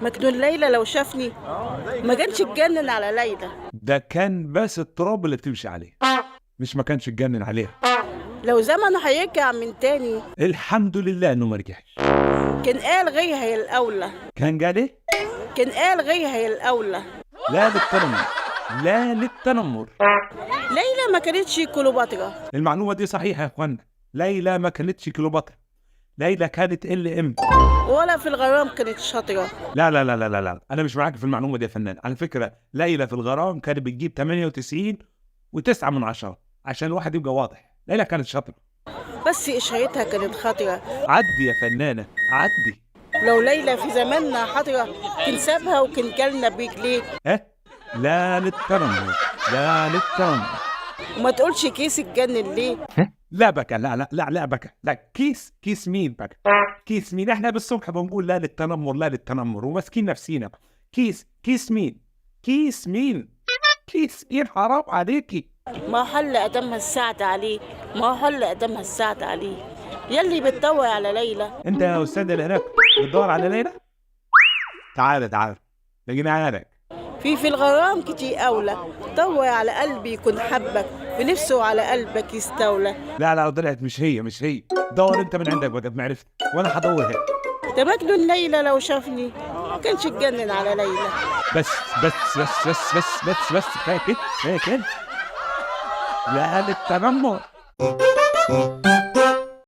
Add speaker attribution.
Speaker 1: مجنون ليلى لو شافني ما كانش اتجنن على ليلى.
Speaker 2: ده كان بس التراب اللي بتمشي عليه، مش ما كانش اتجنن عليها.
Speaker 1: لو زمنه هيرجع من تاني
Speaker 2: الحمد لله انه ما رجعش.
Speaker 1: كان قال غيرها هي الأولى.
Speaker 2: كان قال ايه؟
Speaker 1: كان قال غيرها هي الأولى.
Speaker 2: لا للتنمر، لا للتنمر.
Speaker 1: ليلى ما كانتش كليوباترا.
Speaker 2: المعلومة دي صحيحة يا اخوانا، ليلى ما كانتش كليوباترا، ليلى كانت ام.
Speaker 1: ولا في الغرام كانت شاطرة.
Speaker 2: لا لا لا لا لا لا، انا مش معاك في المعلومة دي يا فنان. على فكرة ليلى في الغرام كانت بتجيب 98 و9 من 10 عشان الواحد يبقى واضح. ليلى كانت شاطرة،
Speaker 1: بس إشارتها كانت خطرة.
Speaker 2: عدي يا فنانة عدي.
Speaker 1: لو ليلى في زماننا حاضرة كان سابها وكان جالنا برجليه.
Speaker 2: ها؟ لا للتنمر، لا للتنمر.
Speaker 1: وما تقولش كيس اتجنن ليه.
Speaker 2: لا بكى، لا لا لا لا بكى، لا كيس مين بكى؟ كيس مين؟ احنا بالصبح بنقول لا للتنمر لا للتنمر وماسكين نفسينا. كيس مين؟ كيس مين؟ كيس مين؟ حرام عليكي.
Speaker 1: ما حل قدمها السعد عليه، ما حل قدمها السعد عليه. يلي بتدور على ليلى.
Speaker 2: انت يا استاذ اللي هناك بتدور على ليلى؟ تعال لقينا هناك.
Speaker 1: في الغرام كتير أولى. دور على قلبي يكون حبك ونفسه على قلبك يستولى.
Speaker 2: لا طلعت مش هي. دور انت من عندك بقى معرفت وانا هدور هيك.
Speaker 1: ده مجنون ليلى لو شافني كانش اتجنن على ليلى.
Speaker 2: بس كفايه كده. لا للتنمر.